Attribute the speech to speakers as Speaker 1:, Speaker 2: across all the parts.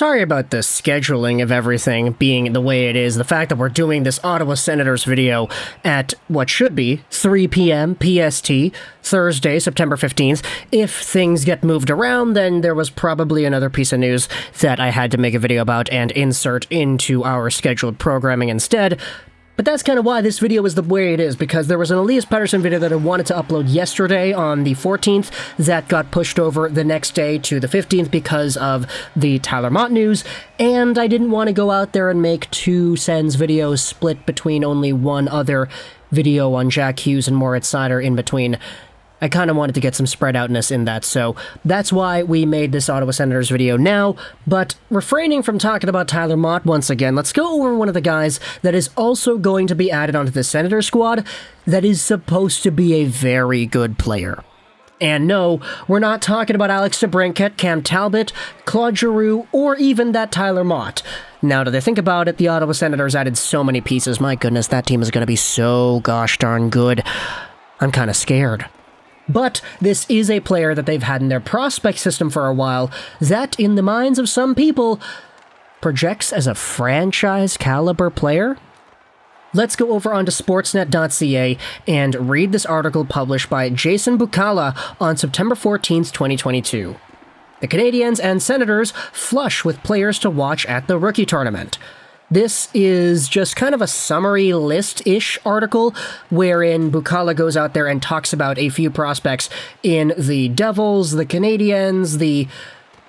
Speaker 1: Sorry about the scheduling of everything being the way it is. The fact that we're doing this Ottawa Senators video at what should be 3 p.m. PST, Thursday, September 15th. If things get moved around, then there was probably another piece of news that I had to make a video about and insert into our scheduled programming instead. But that's kind of why this video is the way it is, because there was an Elias Pettersson video that I wanted to upload yesterday on the 14th that got pushed over the next day to the 15th because of the Tyler Motte news, and I didn't want to go out there and make two Sens videos split between only one other video on Jack Hughes and Moritz Seider in between. I kind of wanted to get some spread outness in that, so that's why we made this Ottawa Senators video now. But refraining from talking about Tyler Motte once again, let's go over one of the guys that is also going to be added onto the Senators squad that is supposed to be a very good player. And no, we're not talking about Alex DeBrincat, Cam Talbot, Claude Giroux, or even that Tyler Motte. Now that I think about it, the Ottawa Senators added so many pieces. My goodness, that team is going to be so gosh darn good. I'm kind of scared. But this is a player that they've had in their prospect system for a while that, in the minds of some people, projects as a franchise-caliber player. Let's go over onto Sportsnet.ca and read this article published by Jason Bukala on September 14th, 2022. The Canadiens and Senators flush with players to watch at the rookie tournament. This is just kind of a summary list-ish article wherein Bukala goes out there and talks about a few prospects in the Devils, the Canadiens, the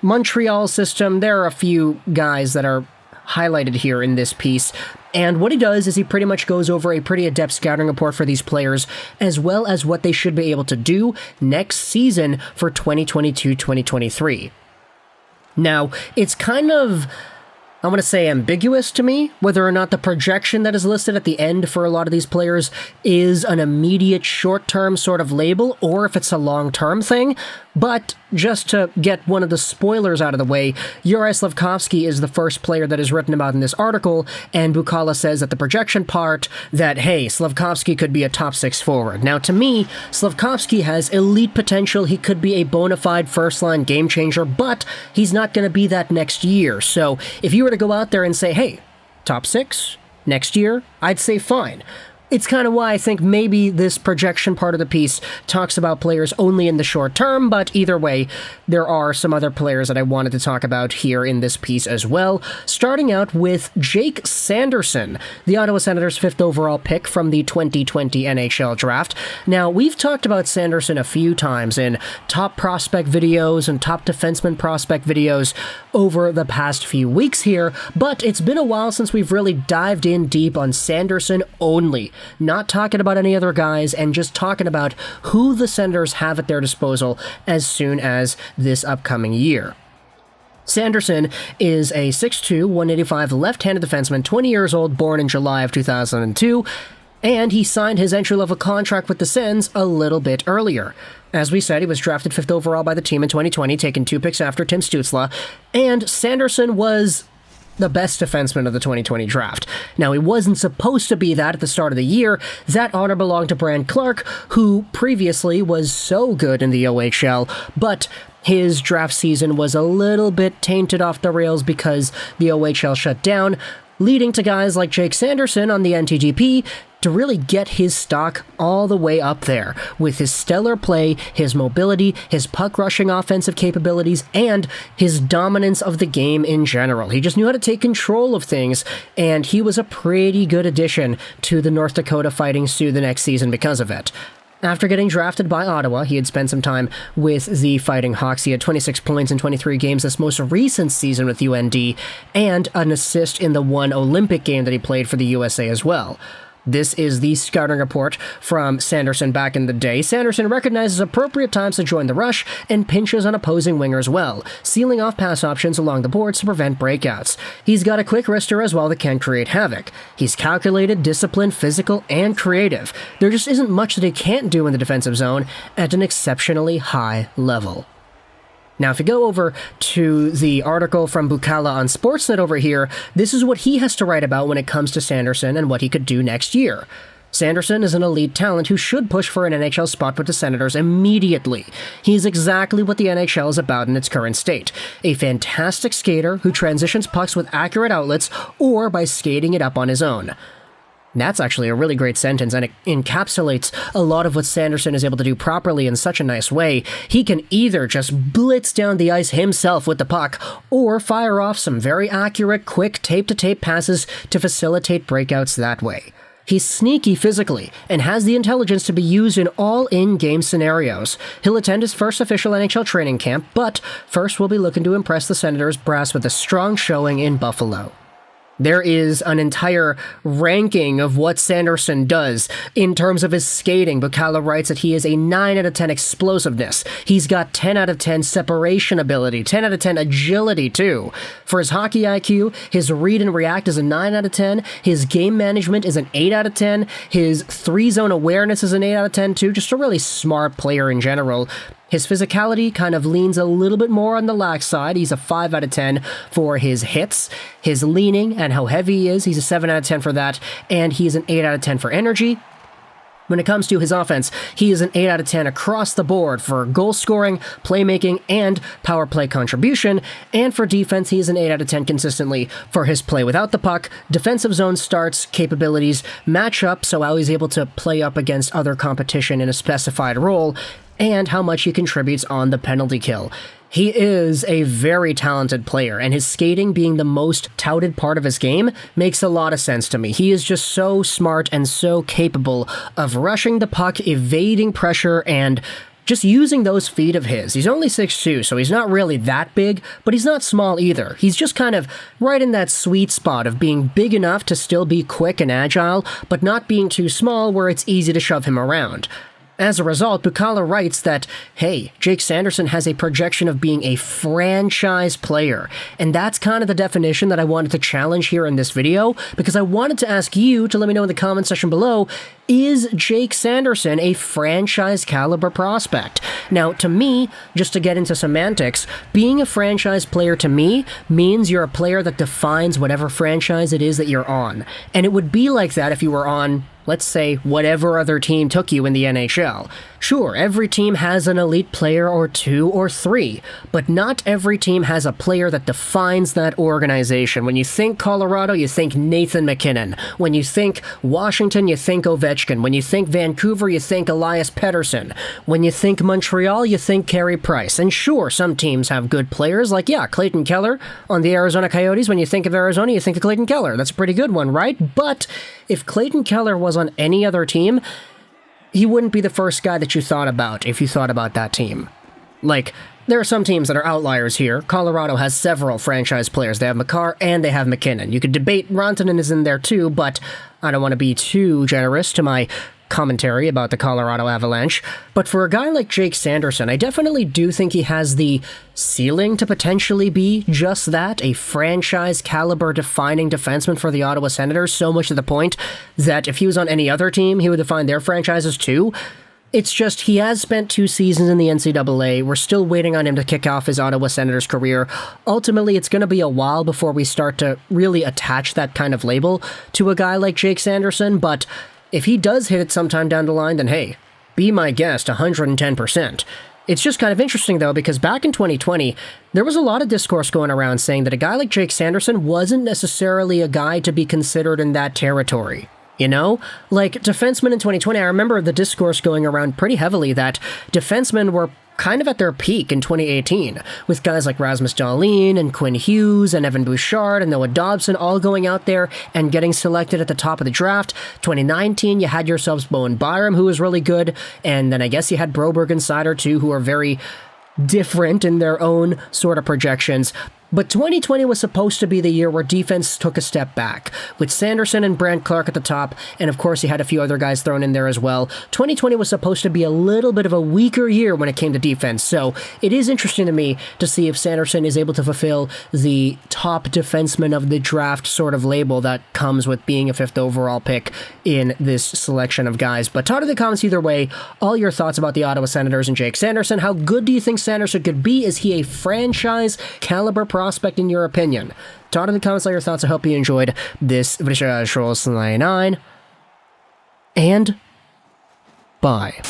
Speaker 1: Montreal system. There are a few guys that are highlighted here in this piece. And what he does is he pretty much goes over a pretty adept scouting report for these players, as well as what they should be able to do next season for 2022-2023. Now, it's kind of, I want to say, ambiguous to me whether or not the projection that is listed at the end for a lot of these players is an immediate short-term sort of label or if it's a long-term thing. But just to get one of the spoilers out of the way, Juraj Slafkovsky is the first player that is written about in this article, and Bukala says at the projection part that, hey, Slafkovsky could be a top 6 forward. Now, to me, Slafkovsky has elite potential. He could be a bona fide first-line game changer, but he's not going to be that next year. So if you were to go out there and say, hey, top 6 next year, I'd say fine. It's kind of why I think maybe this projection part of the piece talks about players only in the short term, but either way, there are some other players that I wanted to talk about here in this piece as well. Starting out with Jake Sanderson, the Ottawa Senators' 5th overall pick from the 2020 NHL Draft. Now, we've talked about Sanderson a few times in top prospect videos and top defenseman prospect videos over the past few weeks here, but it's been a while since we've really dived in deep on Sanderson only. Not talking about any other guys and just talking about who the Senators have at their disposal as soon as this upcoming year. Sanderson is a 6'2", 185 left-handed defenseman, 20 years old, born in July of 2002, and he signed his entry-level contract with the Sens a little bit earlier. As we said, he was drafted 5th overall by the team in 2020, taken 2 picks after Tim Stützle, and Sanderson was the best defenseman of the 2020 draft. Now, he wasn't supposed to be that at the start of the year. That honor belonged to Brand Clark, who previously was so good in the OHL, but his draft season was a little bit tainted off the rails because the OHL shut down, leading to guys like Jake Sanderson on the NTDP to really get his stock all the way up there with his stellar play, his mobility, his puck-rushing offensive capabilities, and his dominance of the game in general. He just knew how to take control of things, and he was a pretty good addition to the North Dakota Fighting Sioux the next season because of it. After getting drafted by Ottawa, he had spent some time with the Fighting Hawks. He had 26 points in 23 games this most recent season with UND, and an assist in the one Olympic game that he played for the USA as well. This is the scouting report from Sanderson back in the day. Sanderson recognizes appropriate times to join the rush and pinches on opposing wingers well, sealing off pass options along the boards to prevent breakouts. He's got a quick wrister as well that can create havoc. He's calculated, disciplined, physical, and creative. There just isn't much that he can't do in the defensive zone at an exceptionally high level. Now, if you go over to the article from Bukala on Sportsnet over here, this is what he has to write about when it comes to Sanderson and what he could do next year. Sanderson is an elite talent who should push for an NHL spot with the Senators immediately. He's exactly what the NHL is about in its current state. A fantastic skater who transitions pucks with accurate outlets or by skating it up on his own. That's actually a really great sentence, and it encapsulates a lot of what Sanderson is able to do properly in such a nice way. He can either just blitz down the ice himself with the puck, or fire off some very accurate, quick tape-to-tape passes to facilitate breakouts that way. He's sneaky physically, and has the intelligence to be used in all in-game scenarios. He'll attend his first official NHL training camp, but first we'll be looking to impress the Senators brass with a strong showing in Buffalo. There is an entire ranking of what Sanderson does in terms of his skating. Bukala writes that he is a 9 out of 10 explosiveness. He's got 10 out of 10 separation ability, 10 out of 10 agility too. For his hockey IQ, his read and react is a 9 out of 10. His game management is an 8 out of 10. His 3-zone awareness is an 8 out of 10 too. Just a really smart player in general. His physicality kind of leans a little bit more on the lax side. He's a 5 out of 10 for his hits. His leaning and how heavy he is, he's a 7 out of 10 for that. And he's an 8 out of 10 for energy. When it comes to his offense, he is an 8 out of 10 across the board for goal scoring, playmaking, and power play contribution. And for defense, he is an 8 out of 10 consistently for his play without the puck, defensive zone starts, capabilities, matchup, so how he's able to play up against other competition in a specified role, and how much he contributes on the penalty kill. He is a very talented player, and his skating being the most touted part of his game makes a lot of sense to me. He is just so smart and so capable of rushing the puck, evading pressure, and just using those feet of his. He's only 6'2", so he's not really that big, but he's not small either. He's just kind of right in that sweet spot of being big enough to still be quick and agile, but not being too small where it's easy to shove him around. As a result, Bukala writes that, hey, Jake Sanderson has a projection of being a franchise player. And that's kind of the definition that I wanted to challenge here in this video, because I wanted to ask you to let me know in the comment section below, is Jake Sanderson a franchise caliber prospect? Now, to me, just to get into semantics, being a franchise player to me means you're a player that defines whatever franchise it is that you're on. And it would be like that if you were on, let's say, whatever other team took you in the NHL. Sure, every team has an elite player or 2 or 3, but not every team has a player that defines that organization. When you think Colorado, you think Nathan MacKinnon. When you think Washington, you think Ovechkin. When you think Vancouver, you think Elias Pettersson. When you think Montreal, you think Carey Price. And sure, some teams have good players, like, Clayton Keller on the Arizona Coyotes. When you think of Arizona, you think of Clayton Keller. That's a pretty good one, right? But if Clayton Keller was on any other team, he wouldn't be the first guy that you thought about if you thought about that team. Like, there are some teams that are outliers here. Colorado has several franchise players. They have Makar and they have MacKinnon. You could debate Rantanen is in there too, but I don't want to be too generous to my commentary about the Colorado Avalanche. But for a guy like Jake Sanderson, I definitely do think he has the ceiling to potentially be just that, a franchise caliber defining defenseman for the Ottawa Senators, so much to the point that if he was on any other team, he would define their franchises too. It's just he has spent 2 seasons in the NCAA. We're still waiting on him to kick off his Ottawa Senators career. Ultimately, it's going to be a while before we start to really attach that kind of label to a guy like Jake Sanderson, but if he does hit it sometime down the line, then hey, be my guest 110%. It's just kind of interesting, though, because back in 2020, there was a lot of discourse going around saying that a guy like Jake Sanderson wasn't necessarily a guy to be considered in that territory. You know? Like, defensemen in 2020, I remember the discourse going around pretty heavily that defensemen were kind of at their peak in 2018, with guys like Rasmus Dahlin and Quinn Hughes and Evan Bouchard and Noah Dobson all going out there and getting selected at the top of the draft. 2019, you had yourselves Bowen Byram, who was really good, and then I guess you had Broberg and Sider too, who are very different in their own sort of projections. But 2020 was supposed to be the year where defense took a step back, with Sanderson and Brandt Clark at the top, and of course you had a few other guys thrown in there as well. 2020 was supposed to be a little bit of a weaker year when it came to defense, so it is interesting to me to see if Sanderson is able to fulfill the top defenseman of the draft sort of label that comes with being a 5th overall pick in this selection of guys. But talk in the comments either way, all your thoughts about the Ottawa Senators and Jake Sanderson. How good do you think Sanderson could be? Is he a franchise caliber prospect in your opinion? Talk in the comments all your thoughts. I hope you enjoyed this Juraj 9. and bye.